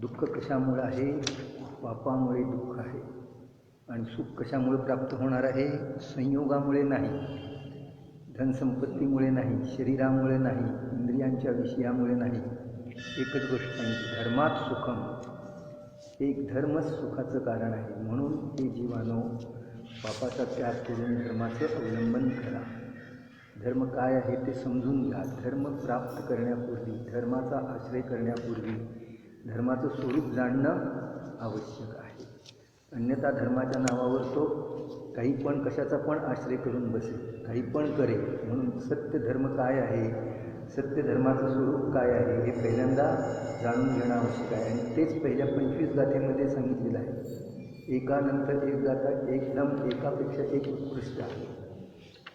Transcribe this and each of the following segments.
दुःख कशामुळे आहे? पापामुळे दुःख आहे. आणि सुख कशामुळे प्राप्त होणार आहे? संयोगामुळे नाही, धनसंपत्तीमुळे नाही, शरीरामुळे नाही, इंद्रियांच्या विषयामुळे नाही. एकच गोष्ट सांगितली, धर्मात सुखम. एक धर्मच सुखाचं कारण आहे. म्हणून हे जीवानो, पापाचा त्याग करून धर्माचं अवलंबन करा. धर्म काय आहे ते समजून घ्या. धर्म प्राप्त करण्यापूर्वी, धर्माचा आश्रय करण्यापूर्वी धर्माचं स्वरूप जाणणं आवश्यक आहे. अन्यथा धर्माच्या नावावर तो काही पण कशाचा पण आश्रय करून बसेल, काही पण करेल. म्हणून सत्य धर्म काय आहे, सत्य धर्माचं स्वरूप काय आहे हे पहिल्यांदा जाणून घेणं आवश्यक आहे. आणि तेच पहिल्या 25 गाथेमध्ये सांगितलेलं आहे. एकानंतर एक गाथा एकदम एकापेक्षा एक उत्कृष्ट आहे.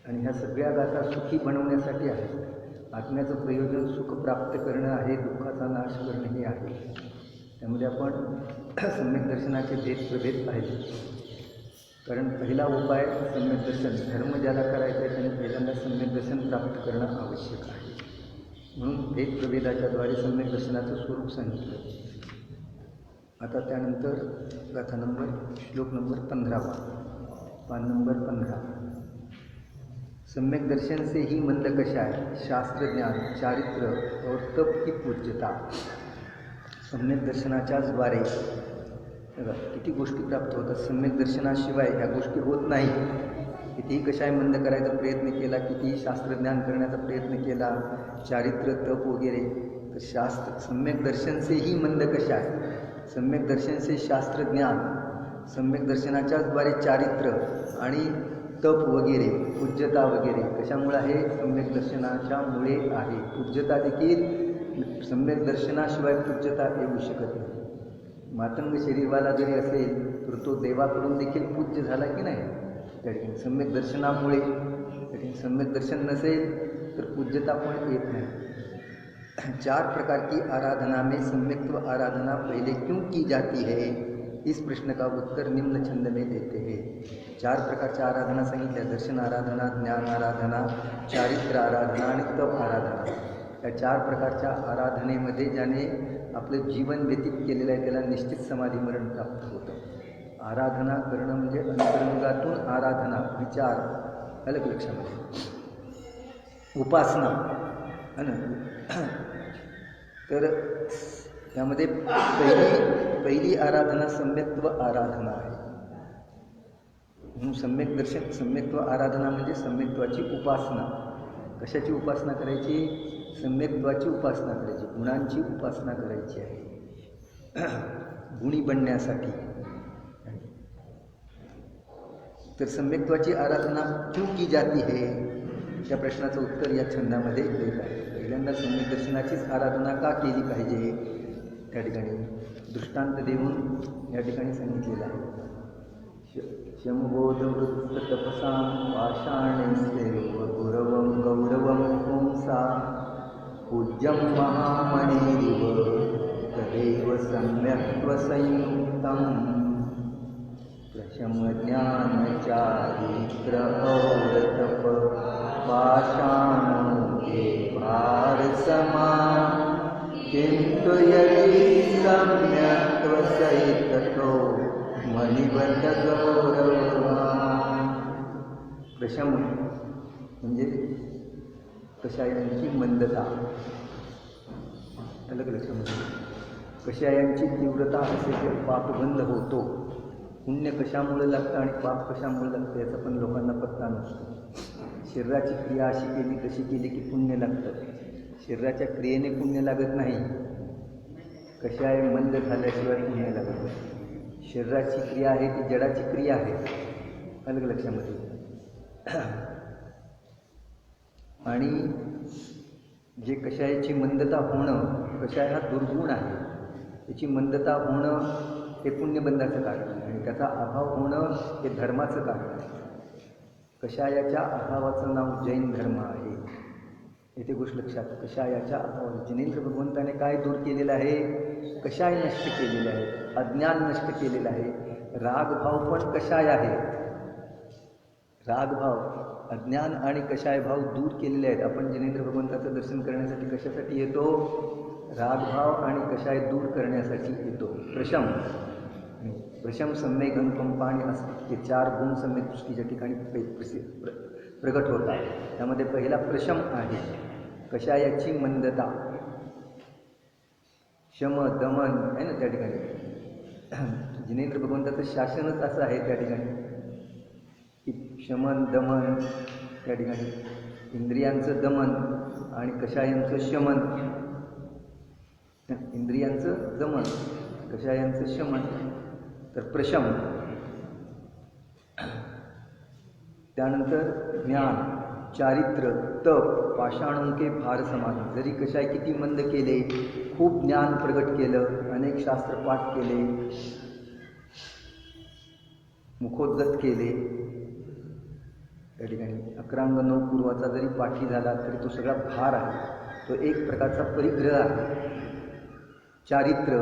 आणि ह्या सगळ्या गाथा सुखी बनवण्यासाठी आहेत. आत्म्याचं प्रयोजन सुख प्राप्त करणं आहे, दुःखाचा नाश करणं हे आहे. त्यामध्ये आपण सम्यक दर्शनाचे भेद पाहिले. कारण पहिला उपाय सम्यक दर्शन. धर्म ज्याला करायचं आहे त्याने पहिल्यांदा सम्यक दर्शन प्राप्त करणं आवश्यक आहे. म्हणून भेद प्रभेदाच्याद्वारे सम्यक दर्शनाचं स्वरूप सांगितलं. आता त्यानंतर गाथा श्लोक नंबर 15, पान नंबर 15. सम्यक दर्शन से ही मंद कषाय, शास्त्र ज्ञान, चारित्र और तप की पूज्यता. सम्यक दर्शनाच्याच द्वारे किती गोष्टी प्राप्त होतात. सम्यक दर्शनाशिवाय ह्या गोष्टी होत नाही. कितीही कषाय मंद करायचा प्रयत्न केला, कितीही शास्त्रज्ञान करण्याचा प्रयत्न केला, चारित्र तप वगैरे, तर सम्यक दर्शन से ही मंद कषाय, सम्यक दर्शन से शास्त्रज्ञान, सम्यक दर्शनाच्याच द्वारे चारित्र आणि तप वगैरे, पूज्यता वगैरे कशामुळे आहे? सम्यक दर्शनाच्या मुळे आहे. पूज्यता देखील सम्यक दर्शनाशिवाय पूज्यता येऊ शकत नाही. मातंग शरीरवाला जरी असेल तर तो देवाकडून देखील पूज्य झाला की नाही? त्या ठिकाणी सम्यक दर्शनामुळे. त्या ठिकाणी सम्यक दर्शन नसेल तर पूज्यता पण येत नाही. 4 प्रकार की आराधना में सम्यक्त्व आराधना पहले क्यों की जाती है? इस प्रश्न का उत्तर निम्न छंद में देते हैं. 4 प्रकारच्या आराधना सांगितल्या. दर्शन आराधना, ज्ञान आराधना, चारित्र आराधना आणि तप आराधना. या 4 प्रकारच्या आराधनेमध्ये ज्याने आपलं जीवन व्यतीत केलेलं आहे त्याला निश्चित समाधी मरण प्राप्त होतं. आराधना करणं म्हणजे अंतरंगातून आराधना, विचार, अलग लक्षामध्ये उपासना है ना. तर त्यामध्ये पहिली आराधना सम्यक्त्व आराधना आहे. म्हणून सम्यक दर्शन, सम्यक्त्व आराधना म्हणजे सम्यक्त्वाची उपासना. कशाची उपासना करायची? सम्यक्त्वाची उपासना करायची, गुणांची उपासना करायची आहे, गुणी बनण्यासाठी. तर सम्यक्त्वाची आराधना क्यों की जाती है, त्या प्रश्नाचं उत्तर या छंदामध्ये देत आहे. पहिल्यांदा सम्यक दर्शनाचीच आराधना का केली पाहिजे त्या ठिकाणी दृष्टांत देऊन या ठिकाणी सांगितलेलं आहे. शमबोधवृत्ततपसां पाषाणैस्तेव गुरवं गौरवं पुंसा पूज्यं महामणिरिव तदेव सम्यक्त्वसंयुक्तं प्रशमज्ञानचारित्र औरतप पाषाणो ये भारसमा किन्तु यदि सम्यक्त्वसहितो मणिबद्ध गौरवा. प्रशम म्हणजे कषायांची मंदता, अलग लक्षामध्ये. कषायांची तीव्रता असेल तर पापबंध होतो. पुण्य कशामुळे लागतं आणि पाप कशामुळे लागतं याचा पण लोकांना पत्ता नसतो. शरीराची क्रिया अशी केली तशी केली की पुण्य लागतं. शरीराच्या क्रियेने पुण्य लागत नाही. कषाय मंद झाल्याशिवाय पुण्य लागत नाही. शरीराची क्रिया आहे ती जडाची क्रिया आहे, अलग लक्षामध्ये. आणि जे कषायाची मंदता होणं, कषाय हा दुर्गुण आहे, त्याची मंदता होणं हे पुण्यबंधाचं कारण आहे. आणि त्याचा अभाव होणं हे धर्माचं कारण आहे. कषायाच्या अभावाचं नाव जैन धर्म आहे. येथे गोष्ट लक्षात. कषायाच्या अभावाने जिनेंद्र भगवंताने काय दूर केलेलं आहे? कषाय नष्ट केलेले आहे, अज्ञान नष्ट केलेलं आहे. रागभाव पण कषाय आहे. रागभाव, अज्ञान आणि कषाय भाव दूर केलेले आहेत. आपण जिनेंद्र भगवंताचं दर्शन करण्यासाठी कशासाठी येतो? रागभाव आणि कषाय दूर करण्यासाठी येतो. प्रशम सम्यक अनुकंपा आणि अस्तित्व, 4 गुण सम्यक दृष्टीच्या ठिकाणी प्रगट होतात. त्यामध्ये पहिला प्रशम आहे, कषायाची मंदता, शम दमन आहे ना त्या ठिकाणी. जिनेंद्र भगवंताचं शासनच असं आहे त्या ठिकाणी की शमन दमन, त्या ठिकाणी इंद्रियांचं दमन आणि कषायांचं शमन. इंद्रियांचं दमन, कषायांचं शमन. तर प्रशम. त्यानंतर ज्ञान, चारित्र्य, तप, पाषाणुके भार समाधी. जरी कशाय किती मंद केले, खूप ज्ञान प्रगट केलं, अनेक शास्त्रपाठ केले, मुखोद्गत केले, त्या ठिकाणी 11 अंग 9 पूर्वाचा जरी पाठी झाला तरी तो सगळा भार आहे, तो एक प्रकारचा परिग्रह आहे. चारित्र्य,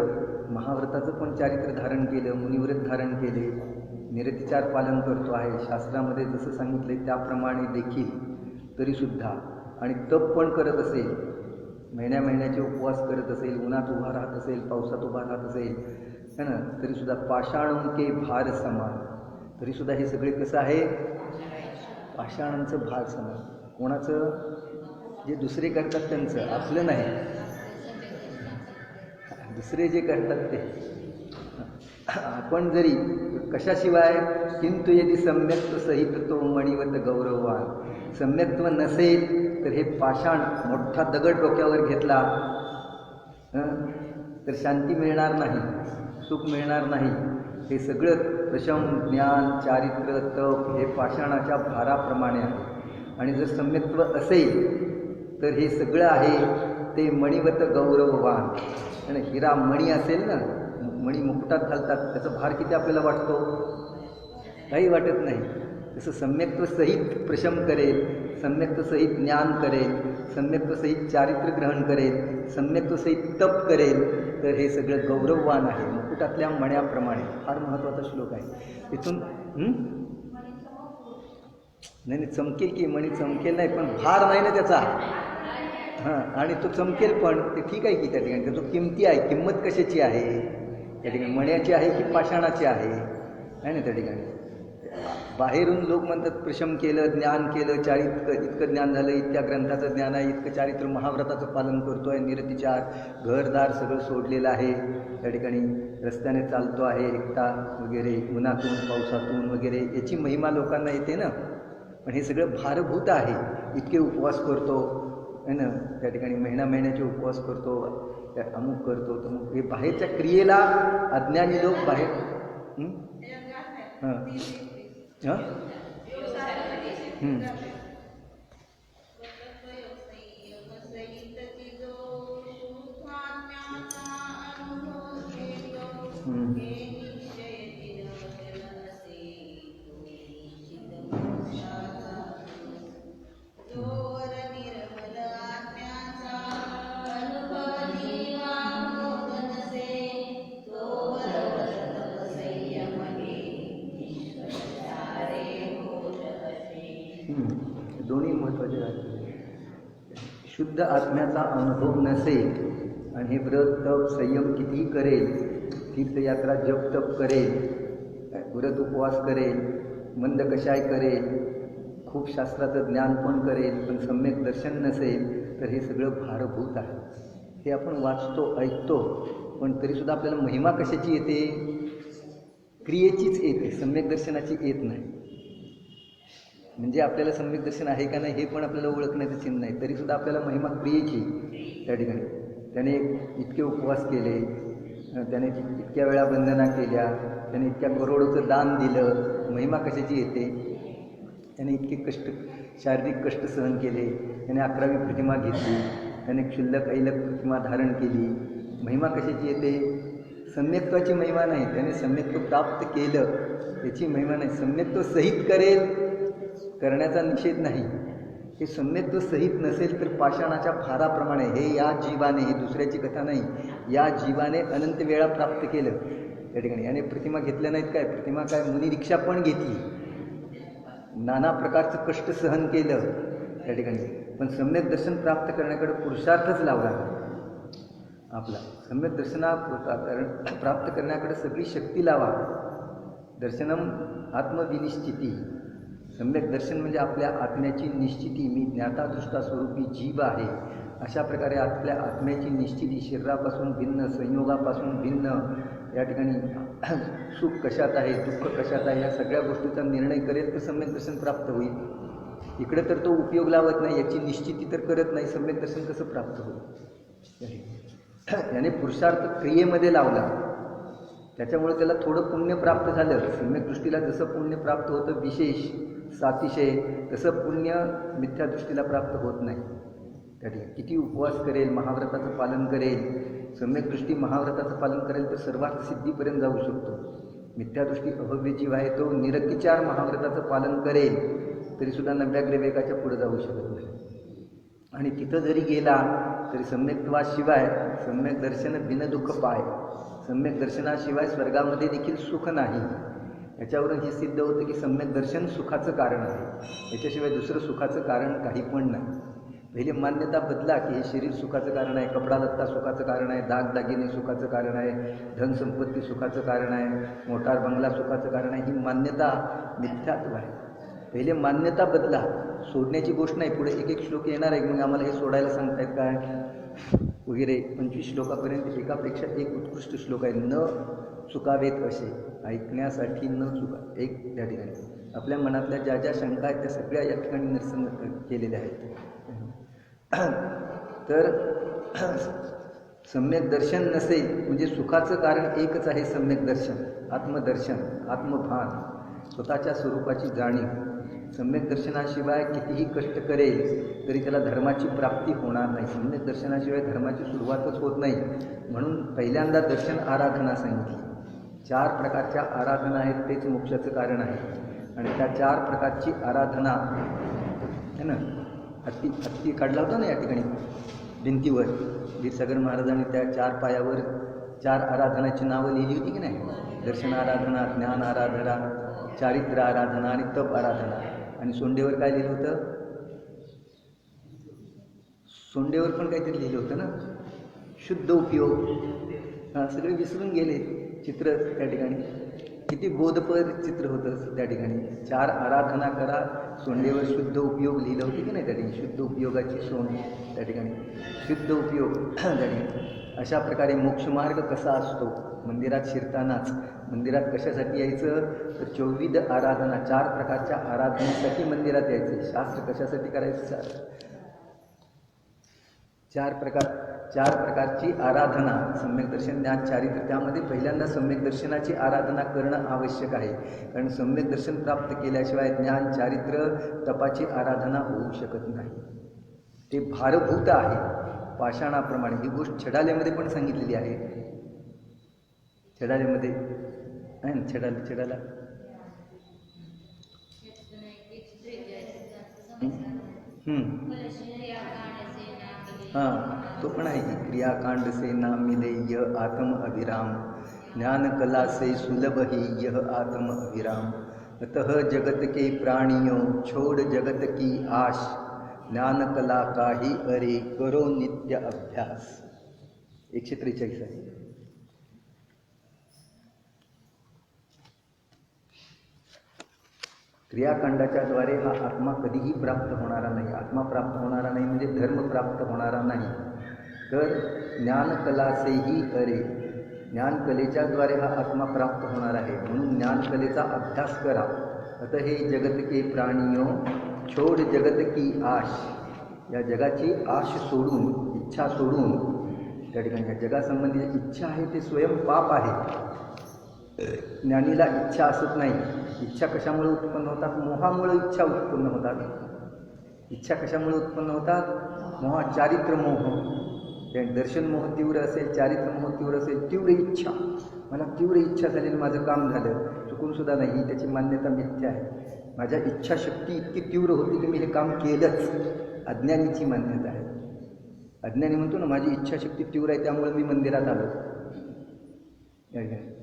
महाव्रताचं पण चारित्र्य धारण केलं, मुनिव्रत धारण केले, निरतिचार पालन करतो आहे शास्त्रामध्ये जसं सांगितलं त्याप्रमाणे देखील तरीसुद्धा. आणि तप पण करत असेल, महिन्याचे उपवास करत असेल, उन्हात उभा राहत असेल, पावसात उभा राहत असेल है ना, तरीसुद्धा पाषाणुके भार समान. तरीसुद्धा हे सगळे कसं आहे, पाषाणांचं भार समान. कोणाचं, जे दुसरे करतात त्यांचं, आपलं नाही. दुसरे जे करतात ते आपण जरी कशाशिवाय, किंतु यदि सम्यक्त्व सहित तो मणिवत गौरववान. सम्यक्त्व नसेल तर हे पाषाण, मोठा दगड डोक्यावर घेतला तर शांती मिळणार नाही, सुख मिळणार नाही. हे सगळं प्रशम, ज्ञान, चारित्र्य, तप हे पाषाणाच्या भाराप्रमाणे आहे. आणि जर सम्यक्त्व असेल तर हे सगळं आहे ते मणिवत गौरववान. आणि हिरा मणी असेल ना, मणी मुकुटात घालतात, त्याचा भार किती आपल्याला वाटतो, काही वाटत नाही. जसं सम्यक्त्व सहित प्रशम करेल, सम्यक्त्व सहित ज्ञान करेल, सम्यक्त्व सहित चारित्र्य ग्रहण करेल, सम्यक्त्व सहित तप करेल, तर हे सगळं गौरववान आहे, मुकुटातल्या मण्याप्रमाणे. फार महत्त्वाचा श्लोक आहे. इथून नाही चमकेल की, मणी चमकेल नाही, पण भार नाही ना त्याचा. हां, आणि तो चमकेल पण ते ठीक आहे की, त्या ठिकाणी तो किमती आहे. किंमत कशाची आहे त्या ठिकाणी, मण्याची आहे की पाषाणाची आहे ना. त्या ठिकाणी बाहेरून लोक म्हणतात प्रशम केलं, ज्ञान केलं, चारित्र्य, इतकं ज्ञान झालं, इतक्या ग्रंथाचं ज्ञान आहे, इतकं चारित्र्य, महाव्रताचं पालन करतो आहे, निरतिचार, घरदार सगळं सोडलेलं आहे, त्या ठिकाणी रस्त्याने चालतो आहे, एकटा वगैरे, उन्हातून पावसातून वगैरे, याची महिमा लोकांना येते ना. पण हे सगळं भारभूत आहे. इतके उपवास करतो है ना, त्या ठिकाणी महिन्याचे उपवास करतो, अमुक करतो तमुक, हे बाहेरच्या क्रियेला अज्ञानी लोक बाहेर हां हां दोन्ही महत्त्वाचे आहेत. शुद्ध आत्म्याचा अनुभव नसेल आणि हे व्रत तप संयम कितीही करेल, तीर्थयात्रा जप तप करेल, व्रत उपवास करेल, मंद कषाय करेल, खूप शास्त्राचं ज्ञान पण करेल, पण सम्यक दर्शन नसेल तर हे सगळं भारभूत आहे. हे आपण वाचतो, ऐकतो, पण तरीसुद्धा आपल्याला महिमा कशाची येते, क्रियेचीच येते, सम्यक दर्शनाची येत नाही. म्हणजे आपल्याला सम्यक दर्शन आहे का नाही हे पण आपल्याला ओळखण्याचं चिन्ह नाही, तरीसुद्धा आपल्याला महिमा क्रियेची. त्या ठिकाणी त्याने इतके उपवास केले, त्याने इतक्या वेळा वंदना केल्या, त्याने इतक्या करोडोचं दान दिलं, महिमा कशाची येते, त्याने इतके कष्ट, शारीरिक कष्ट सहन केले, त्याने 11वी प्रतिमा घेतली, त्याने क्षुल्लक ऐलक प्रतिमा धारण केली, महिमा कशाची येते, सम्यक्त्वाची महिमा नाही. त्याने सम्यक्त्व प्राप्त केलं त्याची महिमा नाही. सम्यक्त्व सहित करेल, करण्याचा निषेध नाही. हे सम्यक्त्व सहित नसेल तर पाषाणाच्या भाराप्रमाणे, हे या जीवाने, ही दुसऱ्याची कथा नाही, या जीवाने अनंत वेळा प्राप्त केलं त्या ठिकाणी. याने प्रतिमा घेतल्या नाहीत काय, प्रतिमा काय, मुनिरीक्षा पण घेतली, नाना प्रकारचं कष्ट सहन केलं त्या ठिकाणी, पण सम्यक दर्शन प्राप्त करण्याकडे पुरुषार्थच लावला. आपला सम्यक दर्शना प्राप्त करण्याकडे सगळी शक्ती लावा. दर्शनम आत्मविनिश्चिती. सम्यक दर्शन म्हणजे आपल्या आत्म्याची निश्चिती. मी ज्ञातादृष्टा स्वरूपी जीव आहे, अशा प्रकारे आपल्या आत्म्याची निश्चिती, शरीरापासून भिन्न, संयोगापासून भिन्न, या ठिकाणी सुख कशात आहे, दुःख कशात आहे, या सगळ्या गोष्टीचा निर्णय करेल तर सम्यक दर्शन प्राप्त होईल. इकडे तर तो उपयोग लावत नाही, याची निश्चिती तर करत नाही, सम्यक दर्शन कसं प्राप्त होईल? याने पुरुषार्थ क्रियेमध्ये लावला, त्याच्यामुळे त्याला थोडं पुण्य प्राप्त झालं. सम्यक दृष्टीला जसं पुण्य प्राप्त होतं विशेष सातिशय, तसं पुण्य मिथ्या दृष्टीला प्राप्त होत नाही. त्या ठिकाणी किती उपवास करेल, महाव्रताचं पालन करेल, सम्यक दृष्टी महाव्रताचं पालन करेल तर सर्वात सिद्धीपर्यंत जाऊ शकतो. मिथ्यादृष्टी अभव्य जीव आहे, तो निरतिचार महाव्रताचं पालन करेल तरीसुद्धा नव्याग्र वेगाच्या पुढे जाऊ शकत नाही. आणि तिथं जरी गेला तरी सम्यक्त्वाशिवाय सम्यक दर्शन बिनदुःख पाय. सम्यक दर्शनाशिवाय स्वर्गामध्ये देखील सुख नाही. याच्यावरून हे सिद्ध होतं की सम्यक दर्शन सुखाचं कारण आहे, याच्याशिवाय दुसरं सुखाचं कारण काही पण नाही. पहिले मान्यता बदला की हे शरीर सुखाचं कारण आहे, कपडा लत्ता सुखाचं कारण आहे, दागदागिने सुखाचं कारण आहे, धनसंपत्ती सुखाचं कारण आहे, मोटार बंगला सुखाचं कारण आहे. ही मान्यता मिथ्यात्व आहे. पहिले मान्यता बदला. सोडण्याची गोष्ट नाही. पुढे एक एक श्लोक येणार आहे, मग आम्हाला हे सोडायला सांगतायत काय वगैरे. 25 श्लोकापर्यंत एकापेक्षा एक उत्कृष्ट श्लोक आहे. न चुकावेत असे, ऐकण्यासाठी न चुका. एक त्या ठिकाणी आपल्या मनातल्या ज्या ज्या शंका आहेत त्या सगळ्या या ठिकाणी निरसन केलेल्या आहेत. तर सम्यक दर्शन नसेल म्हणजे सुखाचं कारण एकच आहे, सम्यक दर्शन, आत्मदर्शन, आत्मभान, स्वतःच्या स्वरूपाची जाणीव. सम्यक दर्शनाशिवाय कितीही कष्ट करेल तरी त्याला धर्माची प्राप्ती होणार नाही. सम्यक दर्शनाशिवाय धर्माची सुरुवातच होत नाही. म्हणून पहिल्यांदा दर्शन आराधना सांगितली. 4 प्रकारच्या आराधना आहेत, तेच मोक्षाचं कारण आहे. आणि त्या 4 प्रकारची आराधना है ना, हत्ती काढला होता ना या ठिकाणी भिंतीवर. वीरसागर महाराजांनी त्या 4 पायावर 4 आराधनाची नावं लिहिली होती की नाही. दर्शन आराधना, ज्ञान आराधना, चारित्र्य आराधना आणि तप आराधना. आणि सोंडेवर काय लिहिलं होतं? सोंडेवर पण काहीतरी लिहिलं होतं ना, शुद्ध उपयोग. सगळे विसरून गेले चित्र त्या ठिकाणी. किती बोधपर चित्र होतं त्या ठिकाणी. 4 आराधना करा, सोंडेवर शुद्ध उपयोग लिहिलं होतं की नाही त्या ठिकाणी. शुद्ध उपयोगाची सोंड त्या ठिकाणी, शुद्ध उपयोग त्या ठिकाणी. अशा प्रकारे मोक्षमार्ग कसा असतो, मंदिरात शिरतानाच मंदिरात कशासाठी यायचं तर 24 आराधना, 4 प्रकारच्या आराधनेसाठी मंदिरात यायचं. शास्त्र कशासाठी करायचं? 4 प्रकारची आराधना, सम्यक दर्शन, ज्ञान, चारित्र्य. त्यामध्ये पहिल्यांदा सम्यक दर्शनाची आराधना करणं आवश्यक आहे. कारण सम्यक दर्शन प्राप्त केल्याशिवाय ज्ञान, चारित्र्य, तपाची आराधना होऊ शकत नाही. ते भारभूत आहे पाषाणाप्रमाणे. ही गोष्ट छडालेमध्ये पण सांगितलेली आहे. छडालेमध्ये आहे ना, छडाला हां, तो पण आहे की क्रियाकांड से ना मिले यह आत्म अभिराम, ज्ञान कला से सुलभ ही यह आत्म अभिराम, अतः जगत के प्राणियों छोड़ जगत की आश, ज्ञान कला का ही अरे करो नित्य अभ्यास. 143 आहे. क्रियाकांडाच्या द्वारे हा आत्मा कधीही प्राप्त होणारा नाही. आत्मा प्राप्त होणारा नाही म्हणजे धर्म प्राप्त होणारा नाही. तर ज्ञानकलासेही अरे, ज्ञानकलेच्या द्वारे हा आत्मा प्राप्त होणार आहे. म्हणून ज्ञानकलेचा अभ्यास करा. अतः हे जगत के प्राणियों छोड़ जगत की आश, या जगाची आश सोडून, इच्छा सोडून, त्या ठिकाणी या जगासंबंधी इच्छा आहे ते स्वयं पाप आहे. ज्ञानीला इच्छा असत नाही. इच्छा कशामुळे उत्पन्न होतात? मोहामुळे इच्छा उत्पन्न होतात. इच्छा कशामुळे उत्पन्न होतात? मोह, चारित्र मोह. दर्शन मोह तीव्र असेल, चारित्र मोह तीव्र असेल, तीव्र इच्छा, मला तीव्र इच्छा झाली आणि माझं काम झालं, चुकूनसुद्धा नाही, ही त्याची मान्यता मिथ्या आहे. माझ्या इच्छाशक्ती इतकी तीव्र होती की मी हे काम केलंच, अज्ञानीची मान्यता आहे. अज्ञानी म्हणतो ना माझी इच्छाशक्ती तीव्र आहे त्यामुळे मी मंदिरात आलो.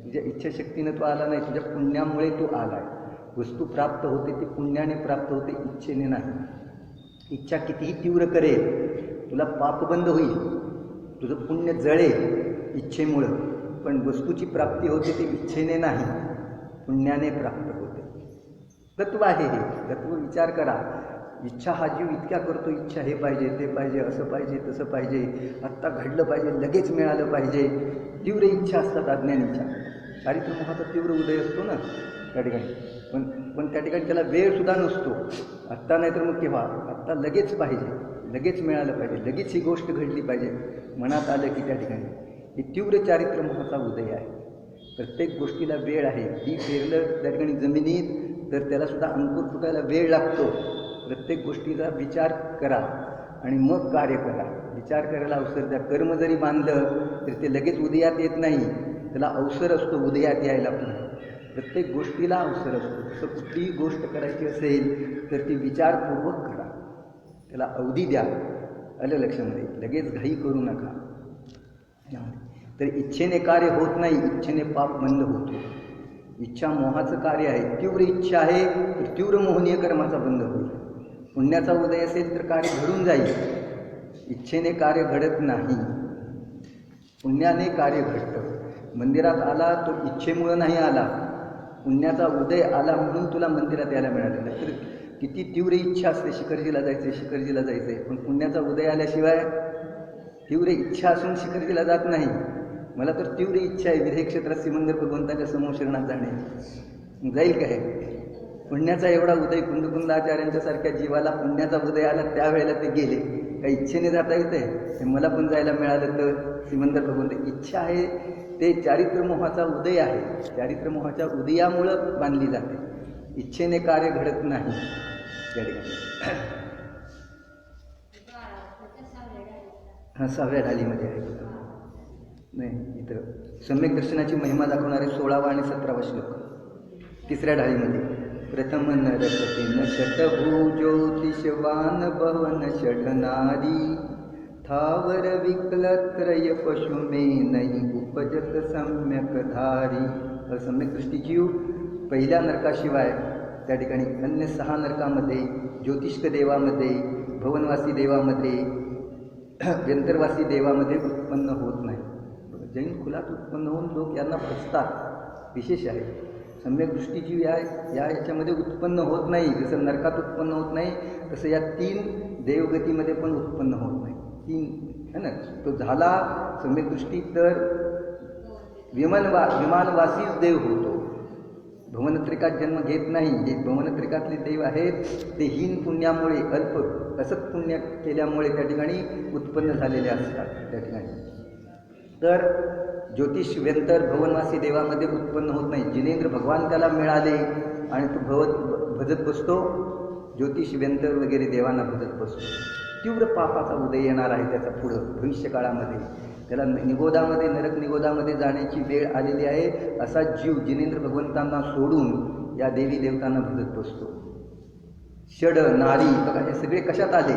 तुझ्या इच्छाशक्तीनं तो आला नाही, तुझ्या पुण्यामुळे तो आला आहे. वस्तू प्राप्त होते ती पुण्याने प्राप्त होते, इच्छेने नाही. इच्छा कितीही तीव्र करेल तुला पापबंद होईल, तुझं पुण्य जळेल इच्छेमुळं, पण वस्तूची प्राप्ती होते ते इच्छेने नाही, पुण्याने प्राप्त होते. तत्व आहे हे. तत्व विचार करा. इच्छा हा जीव इतक्या करतो, इच्छा हे पाहिजे, ते पाहिजे, असं पाहिजे, तसं पाहिजे, आत्ता घडलं पाहिजे, लगेच मिळालं पाहिजे. तीव्र इच्छा असतात अज्ञानीच्या. चारित्र्यमोहाचा तीव्र उदय असतो ना त्या ठिकाणी. पण त्या ठिकाणी त्याला वेळसुद्धा नसतो. आत्ता नाही तर मग केव्हा, आत्ता लगेच पाहिजे, लगेच मिळालं पाहिजे, लगेच ही गोष्ट घडली पाहिजे मनात आलं की त्या ठिकाणी ही तीव्र चारित्र्यमोहाचा उदय आहे. प्रत्येक गोष्टीला वेळ आहे. बी पेरलं त्या ठिकाणी जमिनीत तर त्यालासुद्धा अंकुर फुटायला वेळ लागतो. प्रत्येक गोष्टीचा विचार करा आणि मग कार्य करा. विचार करायला अवसर द्या. कर्म जरी बांधलं तर ते लगेच उदयात येत नाही, त्याला अवसर असतो उदयात यायला. पण प्रत्येक गोष्टीला अवसर असतो. तसं कुठलीही गोष्ट करायची असेल तर ती विचारपूर्वक करा, त्याला अवधी द्या. आलं लक्षामध्ये. लगेच घाई करू नका. तर इच्छेने कार्य होत नाही, इच्छेने पाप बंद होतो. इच्छा मोहाचं कार्य आहे. तीव्र इच्छा आहे तर तीव्र मोहनीय कर्माचा बंद होईल. पुण्याचा उदय असेल तर कार्य घडून जाईल. इच्छेने कार्य घडत नाही, पुण्याने कार्य घडतं. मंदिरात आला तो इच्छेमुळं नाही आला, पुण्याचा उदय आला म्हणून तुला मंदिरात यायला मिळालं. तर किती तीव्र इच्छा असते, शिखरजीला जायचं, शिखरजीला जायचं, पण पुण्याचा उदय आल्याशिवाय तीव्र इच्छा असून शिखरजीला जात नाही. मला तर तीव्र इच्छा आहे विधेय क्षेत्रात सिमंदर भगवंताच्या समोर शरणात जाणे. जाईल काय? पुण्याचा एवढा उदय कुंदकुंदाचार्यांच्या सारख्या जीवाला पुण्याचा उदय आला त्यावेळेला ते गेले. काही इच्छेने जाता येते. मला पण जायला मिळालं तर सिमंदर भगवंत. इच्छा आहे ते चारित्र्यमोहाचा उदय आहे. चारित्र्यमोहाच्या उदयामुळं बांधली जाते. इच्छेने कार्य घडत नाही त्या ठिकाणी. हां, 6व्या ढालीमध्ये आहे. नाही, इथं सम्यक दर्शनाची महिमा दाखवणारे 16वा आणि 17वा श्लोक 3ऱ्या ढालीमध्ये. प्रथम नरकते न शतभू ज्योतिषवान भवन षडनारी थावर विकलत्रय पशु में नहीं उपजत सम्यक धारी. सम्यक दृष्टी जीव पहिल्या नरकाशिवाय त्या ठिकाणी अन्य 6 नरकामध्ये, ज्योतिष्क देवामध्ये, भवनवासी देवामध्ये, व्यंतरवासी देवामध्ये उत्पन्न होत नाही. जैन कुलात उत्पन्न होऊन लोक यांना फसतात. विशेष आहे. सम्यक दृष्टी जीव याच्यामध्ये उत्पन्न होत नाही. जसं नरकात उत्पन्न होत नाही तसं या 3 देवगतीमध्ये पण उत्पन्न होत नाही. 3 है ना. तो झाला सम्यक दृष्टी तर विमानवासीच देव होतो. भवनत्रिकात जन्म घेत नाही. जे भवनत्रिकातले देव आहेत ते हीन पुण्यामुळे, अल्प असत पुण्य केल्यामुळे त्या ठिकाणी उत्पन्न झालेले असतात त्या ठिकाणी. तर ज्योतिष व्यंतर भवनवासी देवामध्ये उत्पन्न होत नाही. जिनेंद्र भगवान त्याला मिळाले आणि तो भजत बसतो. ज्योतिष व्यंतर वगैरे देवांना भजत बसतो. तीव्र पापाचा उदय येणार आहे त्याचा पुढं भविष्यकाळामध्ये. त्याला निगोदामध्ये, नरक निगोदामध्ये जाण्याची वेळ आलेली आहे. असा जीव जिनेंद्र भगवंतांना सोडून या देवी देवतांना भजत बसतो. षड नारी बघा, हे सगळे कशात आले?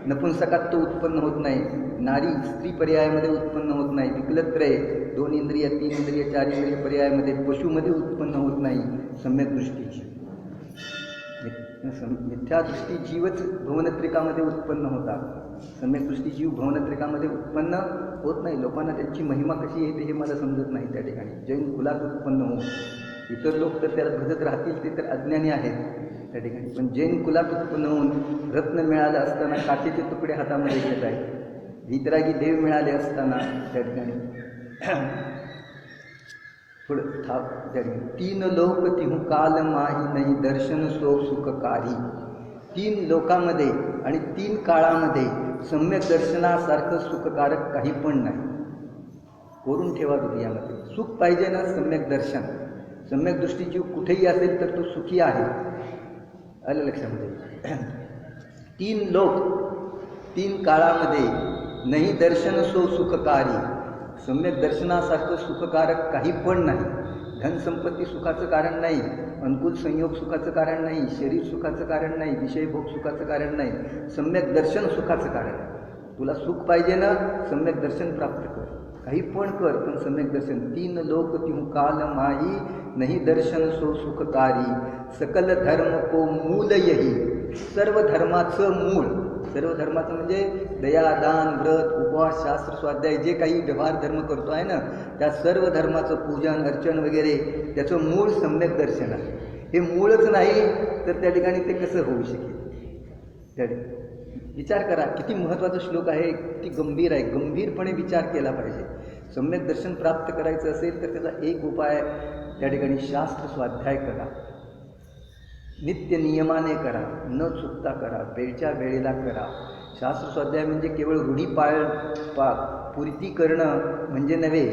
नपुंसकात तो उत्पन्न होत नाही. नारी स्त्री पर्यायामध्ये उत्पन्न होत नाही. विकलत्रय 2 इंद्रिय, 3 इंद्रिय, 4 इंद्रिय पर्यायामध्ये, पशुमध्ये उत्पन्न होत नाही. सम्यक दृष्टीची मिथ्यादृष्टी जीवच भवनत्रिकामध्ये उत्पन्न होतात. सम्यक दृष्टी जीव भवनत्रिकामध्ये उत्पन्न होत नाही. लोकांना त्यांची महिमा कशी येते हे मला समजत नाही त्या ठिकाणी. जैन कुलात उत्पन्न होऊन इतर लोक तर त्याला भजत राहतील, ते तर अज्ञानी आहेत त्या ठिकाणी. पण जैन कुलात उत्पन्न होऊन रत्न मिळालं असताना काचेचे तुकडे हातामध्ये घेत आहेत. वितरागी देव मिळाले असताना त्या ठिकाणी पुढं त्या ठिकाणी 3 लोक तिहू काल माही नाही दर्शन सो सुखकारी. 3 लोकामध्ये आणि 3 काळामध्ये सम्यक दर्शनासारखं सुखकारक काही पण नाही. करून ठेवा हृदयामध्ये. सुख पाहिजे ना, सम्यक दर्शन. सम्यक दृष्टी जीव कुठेही असेल तर तो सुखी आहे. आलं लक्षामध्ये. 3 लोक 3 काळामध्ये नाही दर्शन सो सुखकारी. सम्यक दर्शनासारखं सुखकारक काही पण नाही. धनसंपत्ती सुखाचं कारण नाही, अनुकूल संयोग सुखाचं कारण नाही, शरीर सुखाचं कारण नाही, विषयभोग सुखाचं कारण नाही. सम्यक दर्शन सुखाचं कारण आहे. तुला सुख पाहिजे ना, सम्यक दर्शन प्राप्त कर. काही पण कर, पण सम्यक दर्शन. 3 लोक तिहू काल माही नाही दर्शन सो सुखकारी. सकल धर्म को मूल यही. सर्व धर्माचं मूळ सर्व धर्माचं म्हणजे दया, दान, व्रत, उपवास, शास्त्र, स्वाध्याय जे काही व्यवहार धर्म करतो आहे ना, त्या सर्व धर्माचं पूजन अर्चन वगैरे त्याचं मूळ सम्यक दर्शन आहे. हे मूळच नाही तर त्या ठिकाणी ते कसं होऊ शकेल? त्या विचार करा, किती महत्त्वाचा श्लोक आहे, किती गंभीर आहे. गंभीरपणे विचार केला पाहिजे. सम्यक दर्शन प्राप्त करायचं असेल तर त्याचा एक उपाय त्या ठिकाणी शास्त्र स्वाध्याय करा, नित्य नियमाने करा, न चुकता करा, वेळच्या वेळेला करा. शास्त्र स्वाध्याय म्हणजे केवळ रूढी पूर्ती करणं म्हणजे नव्हे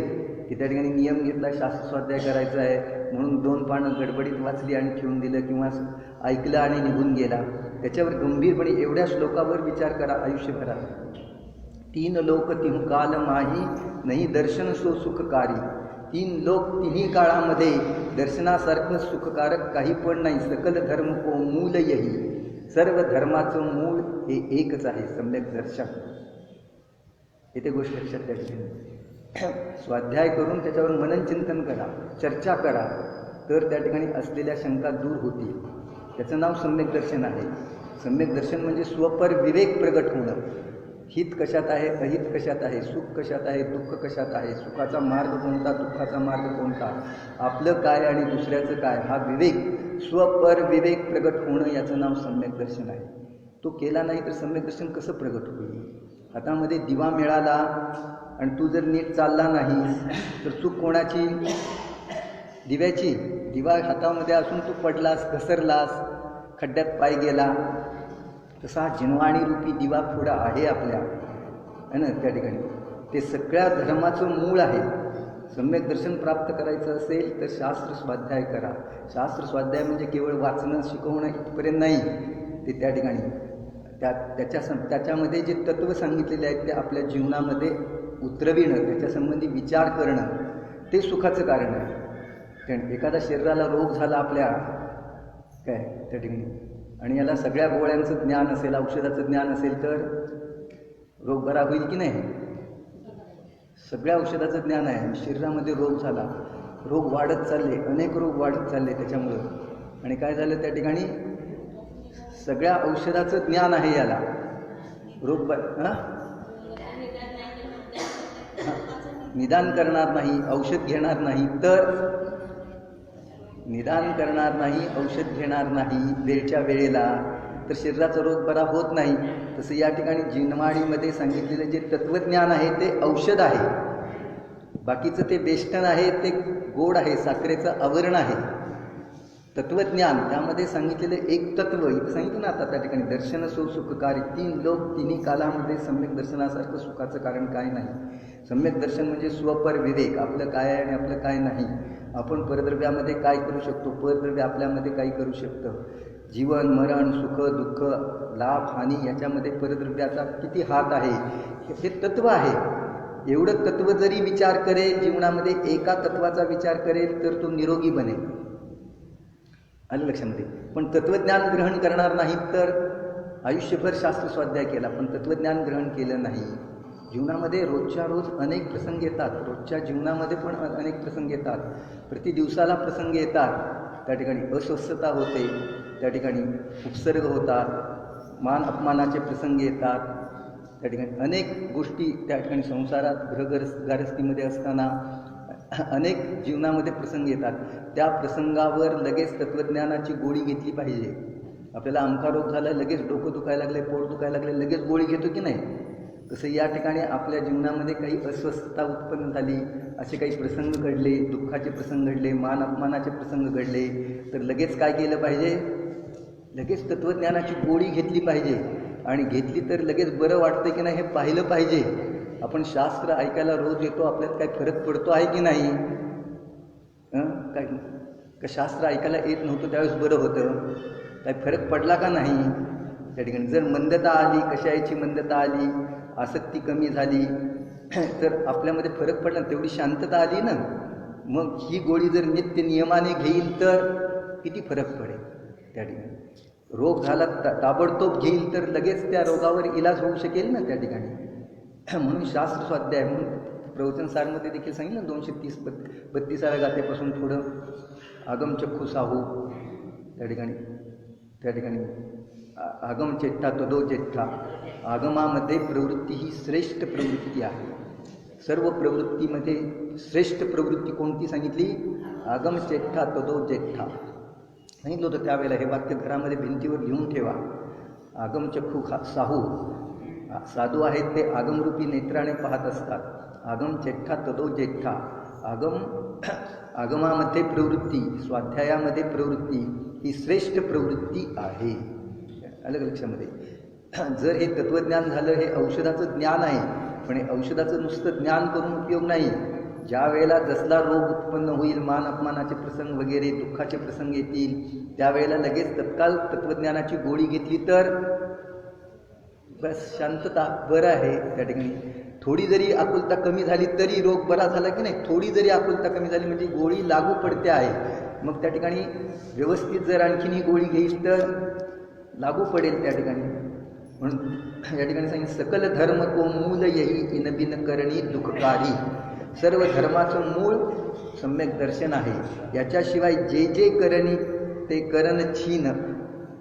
की त्या ठिकाणी नियम घेतला, शास्त्र स्वाध्याय करायचा आहे म्हणून 2 पानं गडबडीत वाचली आणि ठेवून दिलं किंवा ऐकलं आणि निघून गेला. त्याच्यावर गंभीरपणे एवढ्या श्लोकावर विचार करा आयुष्यभरात. 3 लोक 3 काल माही, नाही दर्शन सो सुखकारी. 3 लोक 3ही काळामध्ये दर्शनासारखं सुखकारक काही पण नाही. सकल धर्म को मूल यही. सर्व धर्माचं मूळ हे एकच आहे, सम्यक दर्शन. येथे गोष्ट लक्षात द्यायची. स्वाध्याय करून त्याच्यावर मनन चिंतन करा, चर्चा करा, तर त्या ठिकाणी असलेल्या शंका दूर होतील. त्याचं नाव सम्यक दर्शन आहे. सम्यक दर्शन म्हणजे स्वपर विवेक प्रगट होणं. हित कशात आहे, अहित कशात आहे, सुख कशात आहे, दुःख कशात आहे, सुखाचा मार्ग कोणता, दुःखाचा मार्ग कोणता, आपलं काय आणि दुसऱ्याचं काय, हा विवेक, स्वपर विवेक प्रगट होणं याचं नाव सम्यक दर्शन आहे. तो केला नाही तर सम्यक दर्शन कसं प्रगट होईल? हातामध्ये दिवा मिळाला आणि तू जर नीट चालला नाही तर चूक कोणाची? दिव्याची. दिवा हातामध्ये असून तू पडलास, घसरलास, खड्ड्यात पाय गेला, तसा जिनवाणी रूपी दिवा पुढं आहे आपल्या, है ना. त्या ठिकाणी ते सगळ्या धर्माचं मूळ आहे. सम्यक दर्शन प्राप्त करायचं असेल तर शास्त्र स्वाध्याय करा. शास्त्र स्वाध्याय म्हणजे केवळ वाचणं शिकवणं इथपर्यंत नाही. ते त्या ठिकाणी त्याच्यामध्ये जे तत्त्व सांगितलेले आहेत ते आपल्या जीवनामध्ये उतरविणं, त्याच्यासंबंधी विचार करणं, ते सुखाचं कारण आहे. कारण एखादा शरीराला रोग झाला आपल्या काय त्या ठिकाणी आणि याला सगळ्या गोळ्यांचं ज्ञान असेल, औषधाचं ज्ञान असेल तर रोग बरा होईल की नाही? सगळ्या औषधाचं ज्ञान आहे. शरीरामध्ये रोग झाला, रोग वाढत चालले, अनेक रोग वाढत चालले त्याच्यामुळं. आणि काय झालं त्या ठिकाणी? सगळ्या औषधाचं ज्ञान आहे याला. रोग निदान करणार नाही, औषध घेणार नाही तर निदान करणार नाही, औषध घेणार नाही वेळच्या वेळेला तर शरीराचा रोग बरा होत नाही. तसं या ठिकाणी जिनवाणीमध्ये सांगितलेलं जे तत्त्वज्ञान आहे ते औषध आहे. बाकीचं ते वेष्टन आहे, ते गोड आहे, साखरेचं आवरण आहे. तत्त्वज्ञान त्यामध्ये सांगितलेलं एक तत्व इथं सांगितलं ना. आता त्या ठिकाणी दर्शन सो सुखकारी. 3 लोक 3ही कालामध्ये सम्यक दर्शनासारखं सुखाचं कारण काय नाही. सम्यक दर्शन म्हणजे स्वपर विवेक, आपलं काय आहे आणि आपलं काय नाही. आपण परद्रव्यामध्ये काय करू शकतो, परद्रव्य आपल्यामध्ये काय करू शकतं, जीवन मरण, सुख दुःख, लाभ हानी याच्यामध्ये परद्रव्याचा किती हात आहे, हे तत्व आहे. एवढं तत्व जरी विचार करेल जीवनामध्ये, एका तत्वाचा विचार करेल तर तो निरोगी बनेल. आलं लक्षामध्ये. पण तत्त्वज्ञान ग्रहण करणार नाही तर आयुष्यभर शास्त्र स्वाध्याय केला पण तत्त्वज्ञान ग्रहण केलं नाही. जीवनामध्ये रोजच्या रोज अनेक प्रसंग येतात. रोजच्या जीवनामध्ये पण अनेक प्रसंग येतात. प्रति दिवसाला प्रसंग येतात. त्या ठिकाणी अस्वस्थता होते, त्या ठिकाणी उपसर्ग होतात, मान अपमानाचे प्रसंग येतात. त्या ठिकाणी अनेक गोष्टी त्या ठिकाणी संसारात गारस्थीमध्ये असताना अनेक जीवनामध्ये प्रसंग येतात. त्या प्रसंगावर लगेच तत्त्वज्ञानाची गोळी घेतली पाहिजे. आपल्याला अमका रोग झाला, लगेच डोकं दुखायला लागले, पोट दुखायला लागले, लगेच गोळी घेतो की नाही? तसं या ठिकाणी आपल्या जीवनामध्ये काही अस्वस्थता उत्पन्न झाली, असे काही प्रसंग घडले, दुःखाचे प्रसंग घडले, मान अपमानाचे प्रसंग घडले, तर लगेच काय केलं पाहिजे? लगेच तत्त्वज्ञानाची गोळी घेतली पाहिजे. आणि घेतली तर लगेच बरं वाटतं की नाही हे पाहिलं पाहिजे. आपण शास्त्र ऐकायला रोज येतो, आपल्यात काय फरक पडतो आहे की नाही? काय का शास्त्र ऐकायला येत नव्हतं त्यावेळेस बरं होतं, काय फरक पडला का नाही? त्या ठिकाणी जर मंदता आली, कशाची मंदता आली, आसक्ती कमी झाली तर आपल्यामध्ये फरक पडला, तेवढी शांतता आली ना. मग ही गोळी जर नित्य नियमाने घेईल तर किती फरक पडेल. त्या ठिकाणी रोग झाला ताबडतोब घेईल तर लगेच त्या रोगावर इलाज होऊ शकेल ना त्या ठिकाणी. म्हणून शास्त्र स्वाध्याय म्हणून प्रवचनसारमध्ये देखील सांगितलं 232 गाथेपासून थोडं आगमचक्षु साहू त्या ठिकाणी आगम चेष्टा तदो जेठा. आगमामध्ये प्रवृत्ती ही श्रेष्ठ प्रवृत्ती आहे. सर्व प्रवृत्तीमध्ये श्रेष्ठ प्रवृत्ती कोणती सांगितली? आगम चेष्टा तदो जेठा सांगितलं होतं त्यावेळेला. हे वाक्य घरामध्ये भिंतीवर लिहून ठेवा. आगम चक्षु साहू, साधू आहेत ते आगमरूपी नेत्राने पाहत असतात. आगम चेष्टा तदो जेठा. आगमामध्ये प्रवृत्ती, स्वाध्यायामध्ये प्रवृत्ती ही श्रेष्ठ प्रवृत्ती आहे. अलग लक्षामध्ये. जर हे तत्त्वज्ञान झालं, हे औषधाचं ज्ञान आहे, पण हे औषधाचं नुसतं ज्ञान करून उपयोग नाही. ज्या वेळेला जसला रोग उत्पन्न होईल, मान अपमानाचे प्रसंग वगैरे दुःखाचे प्रसंग येतील, त्यावेळेला लगेच तत्काळ तत्त्वज्ञानाची गोळी घेतली तर बस शांतता, बरं आहे. त्या ठिकाणी थोडी जरी आकुलता कमी झाली तरी रोग बरा झाला की नाही. थोडी जरी आकुलता कमी झाली म्हणजे गोळी लागू पडते आहे. मग त्या ठिकाणी व्यवस्थित जर आणखीन ही गोळी घेईल तर लागू पडेल त्या ठिकाणी. म्हणून या ठिकाणी सांगितलं सकल धर्म को मूल यही इनबिन करणी दुःखकारी. सर्व धर्माचं मूळ सम्यक दर्शन आहे. याच्याशिवाय जे जे करणी ते करण छीन,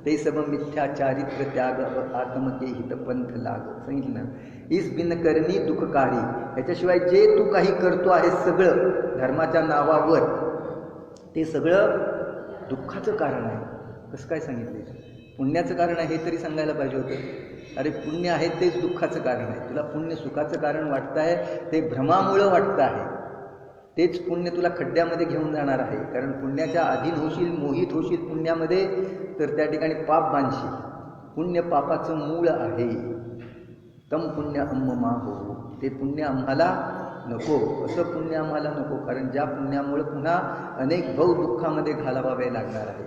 ते सब मिथ्या चारित्र त्याग आत्म के हित पंथ लाग. सांगितलं ना, इस बिन करणी दुःखकारी. याच्याशिवाय जे तू काही करतो आहे सगळं धर्माच्या नावावर, ते सगळं दुःखाचं कारण आहे. कसं काय सांगितलं? पुण्याचं कारण आहे हे तरी सांगायला पाहिजे होतं. अरे पुण्य आहे तेच दुःखाचं कारण आहे. तुला पुण्य सुखाचं कारण वाटतं आहे ते भ्रमामुळं वाटतं आहे. तेच पुण्य तुला खड्ड्यामध्ये घेऊन जाणार आहे. कारण पुण्याच्या अधीन होशील, मोहित होशील पुण्यामध्ये, तर त्या ठिकाणी पाप बांधशील. पुण्य पापाचं मूळ आहे. तम पुण्य अम्ममा हो. ते पुण्य आम्हाला नको, असं पुण्य आम्हाला नको. कारण ज्या पुण्यामुळं पुन्हा अनेक भाऊ दुःखामध्ये घालावावे लागणार आहे.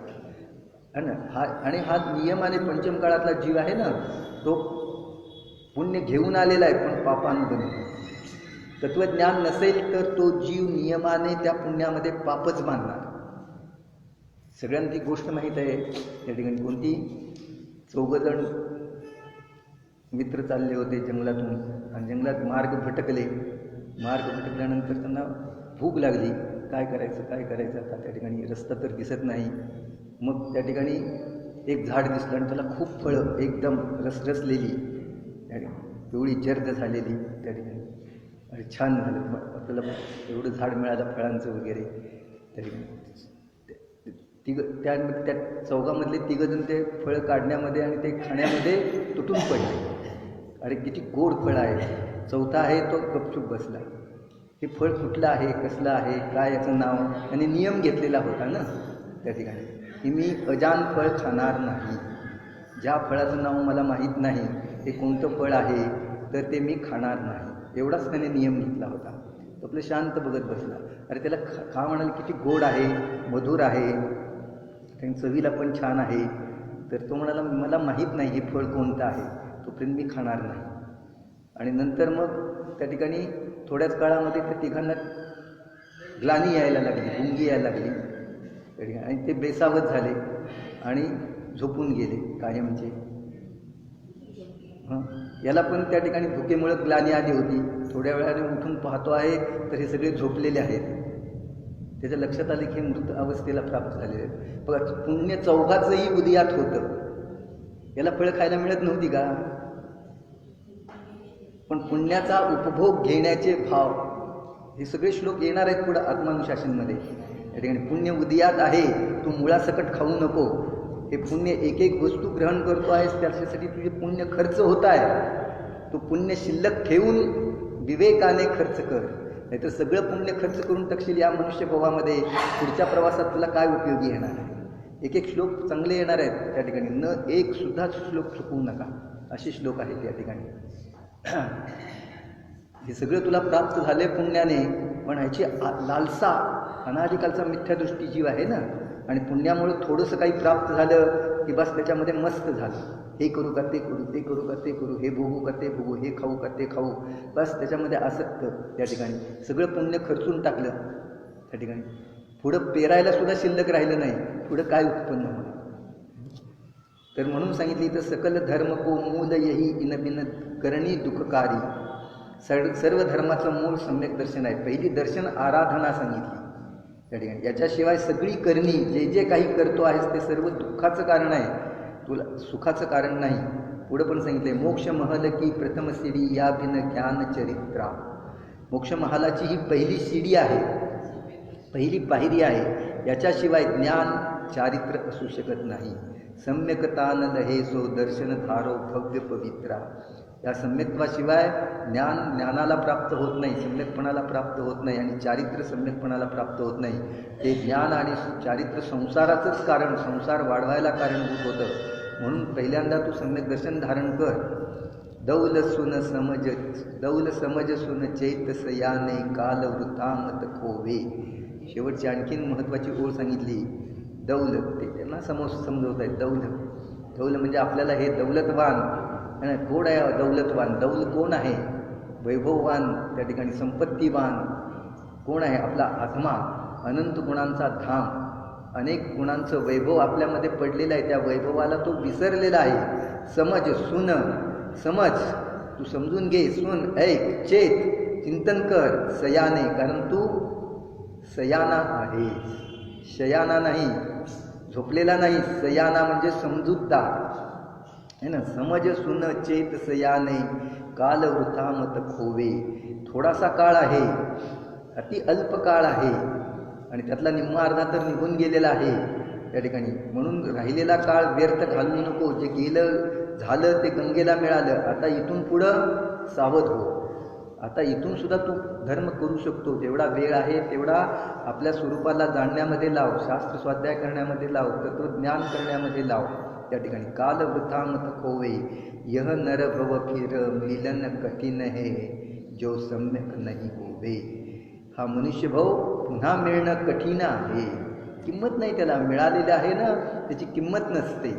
आणि हा नियम आणि पंचम काळातला जीव आहे ना, तो पुण्य घेऊन आलेला आहे पण पापानुगणी. तत्वज्ञान नसेल तर तो जीव नियमाने त्या पुण्यामध्ये पापच बांधणार. सगळ्यांना ती गोष्ट माहीत आहे. त्या ठिकाणी कोणती? 4 जण मित्र चालले होते जंगलातून आणि जंगलात मार्ग भटकल्यानंतर त्यांना भूक लागली. काय करायचं आता? त्या ठिकाणी रस्ता तर दिसत नाही. मग त्या ठिकाणी एक झाड दिसलं आणि त्याला खूप फळं एकदम रसरसलेली, पिवळी जर्द झालेली. त्या ठिकाणी अरे छान झालं, आपल्याला एवढं झाड मिळालं फळांचं वगैरे. त्या ठिकाणी त्या चौघामधले 3 जण ते फळं काढण्यामध्ये आणि ते खाण्यामध्ये तुटून पडले. अरे किती गोड फळ आहे. चौथा आहे तो गपचूप बसला. हे फळ कुठलं आहे, कसलं आहे, काय याचं नाव, आणि नियम घेतलेला होता ना त्या ठिकाणी की मी अजान फळ खाणार नाही. ज्या फळाचं नाव मला माहीत नाही ते कोणतं फळ आहे तर ते मी खाणार नाही. एवढाच त्याने नियम घेतला होता. तो आपलं शांत बघत बसला. अरे त्याला खा म्हणाल, किती गोड आहे, मधुर आहे, कारण चवीला पण छान आहे. तर तो म्हणाला मला माहीत नाही हे फळ कोणतं आहे, तोपर्यंत मी खाणार नाही. आणि नंतर मग त्या ठिकाणी थोड्याच काळामध्ये त्या तिघांना ग्लानी यायला लागली, गुंगी यायला लागली त्या ठिकाणी. आणि ते बेसावत झाले आणि झोपून गेले कायमचे. याला पण त्या ठिकाणी भुकेमुळं ग्लानी आली होती. थोड्या वेळाने उठून पाहतो आहे तर हे सगळे झोपलेले आहेत. त्याच्या लक्षात आले की मृत अवस्थेला प्राप्त झालेले आहेत. बघा, पुण्य चौघाचंही उदयात होतं. याला फळं खायला मिळत नव्हती का? पण पुण्याचा उपभोग घेण्याचे भाव, हे सगळे श्लोक येणार आहेत पुढं आत्मानुशासनमध्ये. या ठिकाणी पुण्य उदयात आहे, तू मुळासकट खाऊ नको. हे पुण्य एक एक वस्तू ग्रहण करतो आहेस त्याच्यासाठी तुझे पुण्य खर्च होत आहे. तू पुण्य शिल्लक ठेवून विवेकाने खर्च कर, नाहीतर सगळं पुण्य खर्च करून टाकशील या मनुष्यभावामध्ये. पुढच्या प्रवासात तुला काय उपयोगी येणार आहे? एक एक श्लोक चांगले येणार आहेत त्या ठिकाणी. न एक सुद्धा श्लोक चुकवू नका, असे श्लोक आहेत या ठिकाणी. हे सगळं तुला प्राप्त झाले पुण्याने, पण ह्याची लालसा अनादिकालचा मिथ्यादृष्टी जीव आहे ना. आणि पुण्यामुळे थोडंसं काही प्राप्त झालं की बस त्याच्यामध्ये मस्त झालं. हे करू का ते करू, ते करू का ते करू, हे भोगू का ते भोगू, हे खाऊ का ते खाऊ, बस त्याच्यामध्ये आसक्त त्या ठिकाणी. सगळं पुण्य खर्चून टाकलं त्या ठिकाणी. पुढं पेरायला सुद्धा शिल्लक राहिलं नाही. पुढं काय उत्पन्न होणार? तर म्हणून सांगितली तर सकल धर्म को मूल यही इनबिन करणी दुःखकारी. सर्व धर्माचं मूळ सम्यक दर्शन आहे. पहिली दर्शन आराधना सांगितली त्या ठिकाणी. याच्याशिवाय सगळी करणी, जे जे काही करतो आहेस ते सर्व दुःखाचं कारण आहे. तुला सुखाचं कारण नाही. पुढं पण सांगितलंय, मोक्ष महल की प्रथम सीडी या बिन ज्ञान चरित्रा. मोक्ष महालाची ही पहिली सीडी आहे, पहिली पायरी आहे. याच्याशिवाय ज्ञान चारित्र्य असू शकत नाही. सम्यकतान लहे सो दर्शन धारो भव्य पवित्रा. या सम्यक्त्वाशिवाय ज्ञानाला प्राप्त होत नाही, सम्यकपणाला प्राप्त होत नाही आणि चारित्र्य सम्यकपणाला प्राप्त होत नाही. ते ज्ञान आणि चारित्र्य संसाराचंच कारण, संसार वाढवायला कारणभूत होतं. म्हणून पहिल्यांदा तू सम्यक दर्शन धारण कर. दौल समज सुन चैत सयाने काल वृथा मत खोवे. शेवटची आणखीन महत्त्वाची ओळ सांगितली. दौल ते त्यांना समजवत आहेत. दौल म्हणजे आपल्याला हे दौलतवान कोण आहे? दौलतवान. दौल कोण आहे? वैभववान, त्या ठिकाणी संपत्तीवान कोण आहे? आपला आत्मा, अनंत गुणांचा धाम, अनेक गुणांचं वैभव आपल्यामध्ये पडलेलं आहे. त्या वैभवाला तो विसरलेला आहे. समज, तू समजून घे, सुन, ऐक, चेत, चिंतन कर. सयाने, कारण तू सयाना आहेस, शयाना नाही, झोपलेला नाही. सयाना म्हणजे समजूतदार है ना. समज सुन चेत सयाने काल वृथा मत खोवे. थोडासा काळ आहे, अति अल्प काळ आहे आणि त्यातला निम्मा अर्धा तर निघून गेलेला आहे त्या ठिकाणी. म्हणून राहिलेला काळ व्यर्थ घालवू नको. जे गेलं झालं ते गंगेला मिळालं. आता इथून पुढं सावध हो. आता इथून सुद्धा तू धर्म करू शकतो. जेवढा वेळ आहे तेवढा आपल्या स्वरूपाला जाणण्यामध्ये लाव, शास्त्र स्वाध्याय करण्यामध्ये लाव, तत्वज्ञान करण्यामध्ये लाव. त्या ठिकाणी काल वृथा मत खोवे, यह नर भव फिर मिलन कठीण है जो सम्यक नाही होवे. हा मनुष्यभाव पुन्हा मिळणं कठीण आहे. किंमत नाही त्याला. मिळालेलं आहे ना, त्याची किंमत नसते.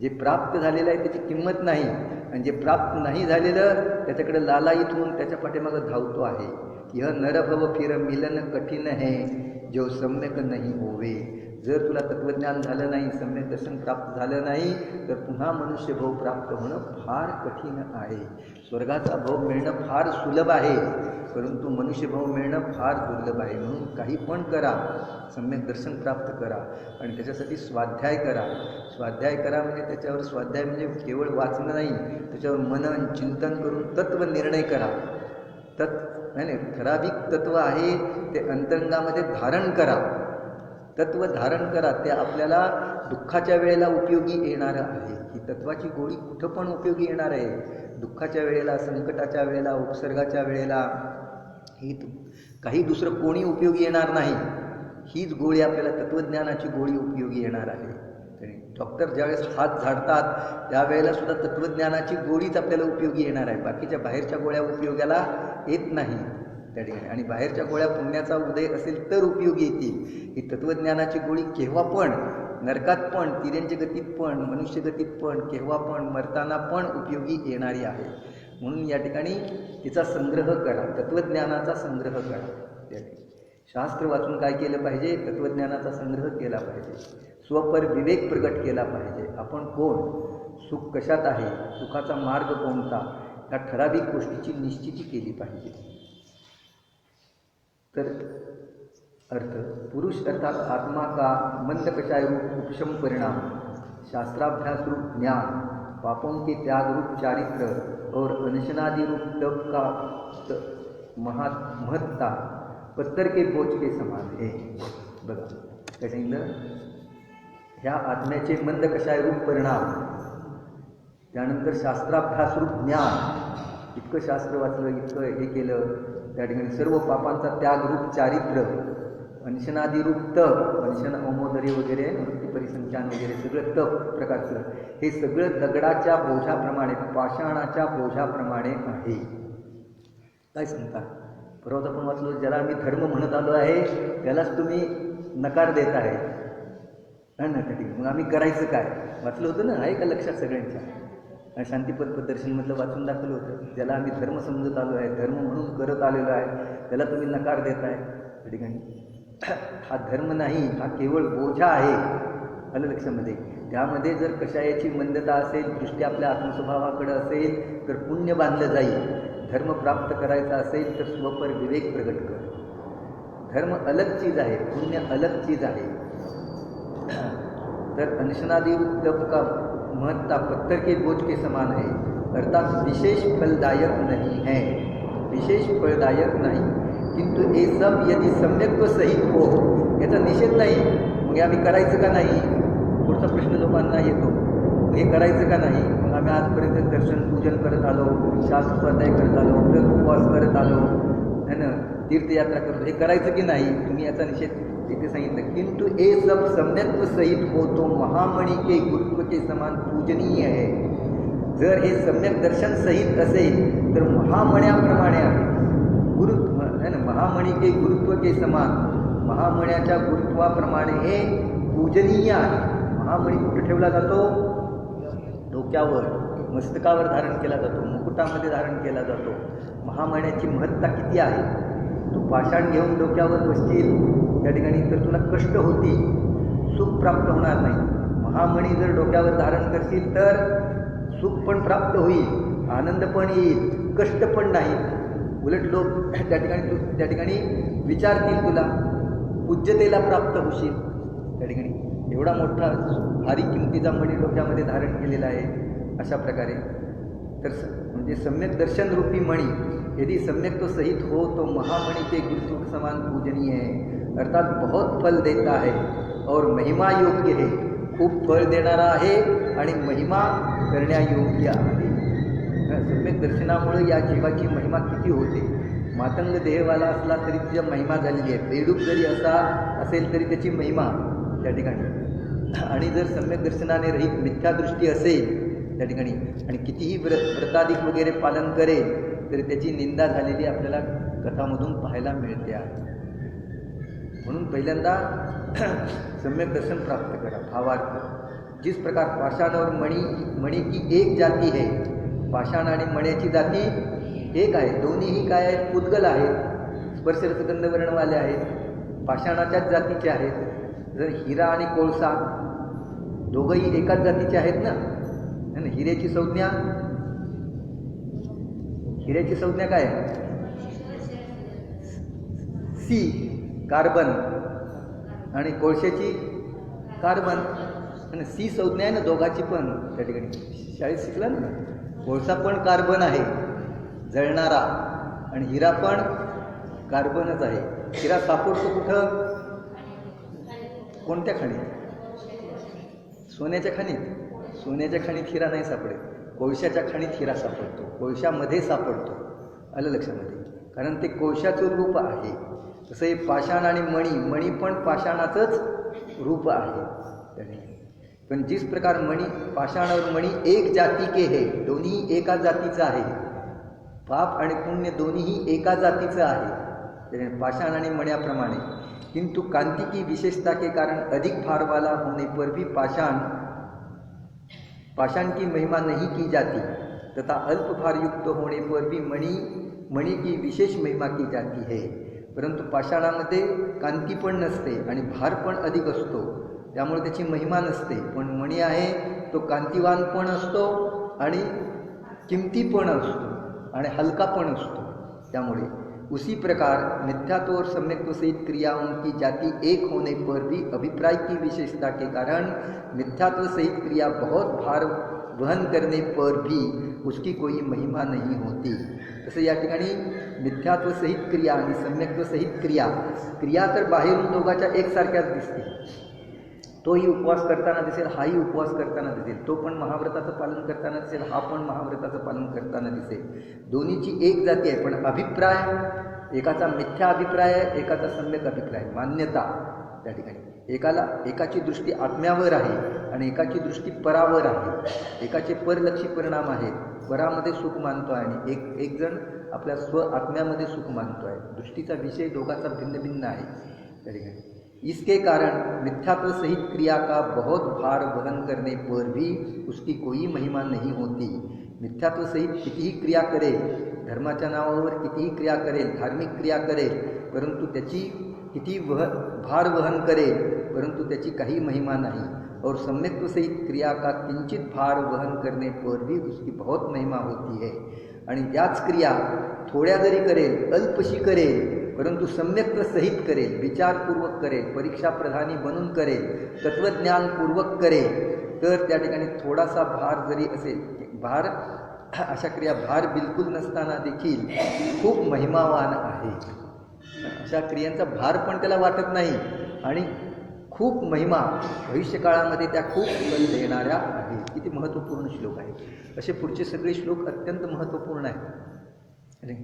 जे प्राप्त झालेलं आहे त्याची किंमत नाही, आणि जे प्राप्त नाही झालेलं त्याच्याकडे लालायित होऊन त्याच्या पाठीमागं धावतो आहे. यह नरभव फिर मिलन कठीण है जो सम्यक नाही होवे. जर तुला तत्त्वज्ञान झालं नाही, सम्यक दर्शन प्राप्त झालं नाही, तर पुन्हा मनुष्यभाव प्राप्त होणं फार कठीण आहे. स्वर्गाचा भाव मिळणं फार सुलभ आहे, परंतु मनुष्यभाव मिळणं फार दुर्लभ आहे. म्हणून काही पण करा, सम्यक दर्शन प्राप्त करा आणि त्याच्यासाठी स्वाध्याय करा. स्वाध्याय करा म्हणजे त्याच्यावर स्वाध्याय म्हणजे केवळ वाचणं नाही, त्याच्यावर मनन चिंतन करून तत्व निर्णय करा. नाही, ठराविक तत्व आहे ते अंतरंगामध्ये धारण करा. तत्व धारण करा, ते आपल्याला दुःखाच्या वेळेला उपयोगी येणारं आहे. ही तत्वाची गोळी कुठं पण उपयोगी येणार आहे. दुःखाच्या वेळेला, संकटाच्या वेळेला, उपसर्गाच्या वेळेला ही काही दुसरं कोणी उपयोगी येणार नाही. हीच गोळी आपल्याला तत्वज्ञानाची गोळी उपयोगी येणार आहे. डॉक्टर ज्यावेळेस हात झाडतात त्यावेळेला सुद्धा तत्वज्ञानाची गोळीच आपल्याला उपयोगी येणार आहे. बाकीच्या बाहेरच्या गोळ्या उपयोगाला येत नाही त्या ठिकाणी. आणि बाहेरच्या गोळ्या पुण्याचा उदय असेल तर उपयोगी येतील. ही तत्वज्ञानाची गोळी केव्हा पण, नरकात पण, तिर्यांच्या गतीत पण, मनुष्य गतीत पण, केव्हा पण, मरताना पण उपयोगी येणारी आहे. म्हणून या ठिकाणी तिचा संग्रह करा, तत्वज्ञानाचा संग्रह करा. शास्त्र वाचून काय केलं पाहिजे? तत्वज्ञानाचा संग्रह केला पाहिजे. स्वपर विवेक प्रगट केला पाहिजे. आपण कोण, सुख कशात आहे, सुखाचा मार्ग कोणता, या ठराविक गोष्टीची निश्चिती केली पाहिजे. तर अर्थ, पुरुष अर्थात आत्मा का मंद कषाय रूप उपशम परिणाम, शास्त्राभ्यास रूप ज्ञान, पापों के त्याग रूप चारित्र और अनशनादि रूप तप का महत्ता पत्तर के बोझ के समान है. बघा काय सांगितलं? ह्या आत्म्याचे मंद कषाय रूप परिणाम, त्यानंतर शास्त्राभ्यास रूप ज्ञान, इतकं शास्त्र वाचलं, इतकं हे केलं, त्या ठिकाणी सर्व पापांचा त्याग रूप चारित्र्य, अंशनादी रूप तप, अंशन होमोदरी वगैरे, वृत्ती परिसंख्यान वगैरे सगळं तप प्रकारचं, हे सगळं दगडाच्या बोझाप्रमाणे, पाषाणाच्या बोझाप्रमाणे आहे. काय सांगता? परवाच आपण वाचलो, ज्याला आम्ही धर्म म्हणत आलो आहे त्यालाच तुम्ही नकार देत आहे ना. मग आम्ही करायचं काय? वाचलं होतं ना, आहे का लक्षात सगळ्यांच्या? शांतीपद दर्शनमधलं वाचून दाखवलं होतं. ज्याला आम्ही धर्म समजत आलो आहे, धर्म म्हणून करत आलेलो आहे, त्याला तुम्ही नकार देत आहे त्या ठिकाणी. हा धर्म नाही, हा केवळ बोझा आहे. आलं लक्षामध्ये? त्यामध्ये जर कशायाची मंदता असेल, दृष्टी आपल्या आत्मस्वभावाकडे असेल तर पुण्य बांधलं जाईल. धर्म प्राप्त करायचा असेल तर स्वपर विवेक प्रगट कर. धर्म अलग चीज आहे, पुण्य अलग चीज आहे. तर अंशनादी रूप तप का महत्ता पत्थर के बोझ के समान है, अर्थात विशेष फलदायक नहीं है, विशेष फलदायक नाही. किंतु हे सब यदि सम्यक्त्व सहित हो, याचा निषेध नाही. मग आम्ही करायचं का नाही, पुढचा प्रश्न लोकांना येतो. हे करायचं का नाही. मग आम्ही आजपर्यंत दर्शन पूजन करत आलो, शास्त्र स्वाध्याय करत आलो, व्रत उपवास करत आलो, है ना, तीर्थयात्रा करतो, हे करायचं की नाही. तुम्ही याचा निषेध इथे सांगितलं. किंतु हे सब सम्यक्त्व सहित हो तो महामणी के गुरुत्व के समान पूजनीय है. जर हे सम्यक दर्शन सहित असेल तर महामण्याप्रमाणे आहे. गुरुत्व है ना, महामणी के गुरुत्व के समान, महामण्याच्या गुरुत्वाप्रमाणे हे पूजनीय आहे. महामणी कुठे ठेवला जातो, डोक्यावर, मस्तकावर धारण केला जातो, मुकुटामध्ये धारण केला जातो. महामण्याची महत्ता किती आहे. तू पाषाण घेऊन डोक्यावर बसशील त्या ठिकाणी तर तुला कष्ट होतील, सुख प्राप्त होणार नाही. महामणी जर डोक्यावर धारण करशील तर सुख पण प्राप्त होईल, आनंद पण येईल, कष्ट पण नाही. उलट लोक त्या ठिकाणी विचारतील, तुला पूज्यतेला प्राप्त होशील. त्या ठिकाणी एवढा मोठा भारी किमतीचा मणी डोक्यामध्ये धारण केलेला आहे. अशा प्रकारे तर म्हणजे सम्यक दर्शन रूपी मणी यदि सम्यक तो सहित हो तो महामणि के गुरुत्व समान पूजनीय है, अर्थात बहुत फल देता है और महिमा योग्य है. खूप फळ देणारा आहे आणि महिमा करण्यायोग्य आहे. सम्यक दर्शनामुळे या जीवाची महिमा किती होते. मातंग देहवाला असला तरी तिची महिमा झालेली आहे. बेडूक जरी असेल तरी त्याची महिमा त्या ठिकाणी. आणि जर सम्यक दर्शनाने रहित मिथ्यादृष्टी असेल त्या ठिकाणी आणि कितीही व्रतादिक वगैरे पालन करेल तरी त्याची निंदा झालेली आपल्याला कथामधून पाहायला मिळते आहे. म्हणून पहिल्यांदा सम्यक दर्शन प्राप्त करा. भावार्थ, जिस प्रकार पाषाण और मणी की एक जाती है, पाषाण आणि मण्याची जाती एक आहे. दोन्हीही काय आहेत, पुद्गल आहेत, स्पर्श रसगंध वर्णवाले आहेत, पाषाणाच्याच जातीचे आहेत. जर हिरा आणि कोळसा दोघंही एकाच जातीचे आहेत ना. हिऱ्याची संज्ञा काय आहे, सी कार्बन, आणि कोळशाची कार्बन. आणि सी संज्ञा आहे ना दोघाची पण. त्या ठिकाणी शाळेत शिकला ना, कोळसा पण कार्बन आहे जळणारा आणि हिरा पण कार्बनच आहे. हिरा सापडतो कुठं, कोणत्या खाणीत, सोन्याच्या खाणीत. सोन्याच्या खाणीत हिरा नाही सापडेल, कोळशाच्या खाणीत हिरा सापडतो, कोळशामध्ये सापडतो. आलं लक्षामध्ये, कारण ते कोळशाचं रूप आहे. तसं हे पाषाण आणि मणी पण पाषाणाचंच रूप आहे. पण जिस प्रकार पाषाण और मणी एक जाती के है, दोन्ही एका जातीचं आहे. पाप आणि पुण्य दोन्हीही एका जातीचं आहे पाषाण आणि मण्याप्रमाणे. किंतु कांति की विशेषता के कारण अधिक भार वाला होने पर भी पाषाण की महिमा नहीं की जाती, तथा अल्प भार युक्त होने पर भी मणि की विशेष महिमा की जाती है. परंतु पाषाणामध्ये कांती पण नसते आणि भार पण अधिक असतो, त्यामुळे त्याची महिमा नसते. पण मणी आहे तो कांतिवान पण असतो आणि किमती पण असतो आणि हलका पण असतो. त्यामुळे उसी प्रकार मिथ्यात्व और सम्यक्त्व सहित क्रियाओं की जाति एक होने पर भी अभिप्राय की विशेषता के कारण मिथ्यात्व सहित क्रिया बहुत भार वहन करने पर भी उसकी कोई महिमा नहीं होती. तसं या ठिकाणी मिथ्यात्व सहित क्रिया आणि सम्यक्त्व सहित क्रिया तर बाहेरून दोघांच्या एकसारख्याच दिसते. तोही उपवास करताना दिसेल, हाही उपवास करताना दिसेल, तो पण महाव्रताचं पालन करताना दिसेल, हा पण महाव्रताचं पालन करताना दिसेल. दोन्हीची एक जाती आहे, पण अभिप्राय एकाचा मिथ्या अभिप्राय आहे, एकाचा सम्यक अभिप्राय, मान्यता. त्या ठिकाणी एकाची दृष्टी आत्म्यावर आहे आणि एकाची दृष्टी परावर आहे. एकाचे परलक्षी परिणाम आहेत, परामध्ये सुख मानतो आहे आणि एक जण आपल्या आत्म्यामध्ये सुख मानतो आहे. दृष्टीचा विषय दोघांचा भिन्न भिन्न आहे. त्या ठिकाणी इसके कारण मिथ्यात्व सहित क्रिया का बहुत भार वहन करने पर भी उसकी कोई महिमा नहीं होती. मिथ्यात्व सहित कितीही क्रिया करेल, धर्माच्या नावावर कितीही क्रिया करेल, धार्मिक क्रिया करेल, परंतु त्याची किती भार वहन करेल, परंतु त्याची काही महिमा नाही. और सम्यक्त्व सहित क्रिया का किंचित भार वहन करने पर भी उसकी बहुत महिमा होती है. आणि याच क्रिया थोड्या जरी करेल, अल्पशी करेल, परंतु सम्यक्त्व सहित करेल, विचारपूर्वक करेल, परीक्षा प्रधानी बनून करेल, तत्वज्ञानपूर्वक करेल, तर त्या ठिकाणी थोडासा भार जरी असेल, भार अशा क्रिया भार बिलकुल नसताना देखील खूप महिमावान आहे. अशा क्रियांचा भार पण त्याला वाटत नाही आणि खूप महिमा भविष्यकाळामध्ये त्या खूप फल देणाऱ्या आहेत. किती महत्त्वपूर्ण श्लोक आहे. असे पुढचे सगळे श्लोक अत्यंत महत्त्वपूर्ण आहेत,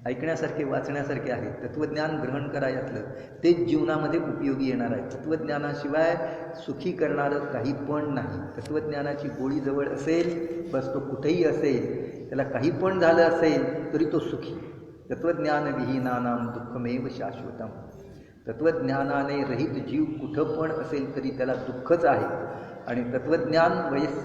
ऐकण्यासारखे वाचण्यासारखे आहेत. तत्त्वज्ञान ग्रहण करा यातलं तेच जीवनामध्ये उपयोगी येणार आहे. तत्त्वज्ञानाशिवाय सुखी करणारं काही पण नाही. तत्त्वज्ञानाची गोळी जवळ असेल बस तो कुठेही असेल, त्याला काही पण झालं असेल तरी तो सुखी. तत्त्वज्ञानविहीनानां दुःखमेव शाश्वतम्. तत्त्वज्ञानाने रहित जीव कुठं पण असेल तरी त्याला दुःखच आहे. आणि तत्त्वज्ञान वयस्य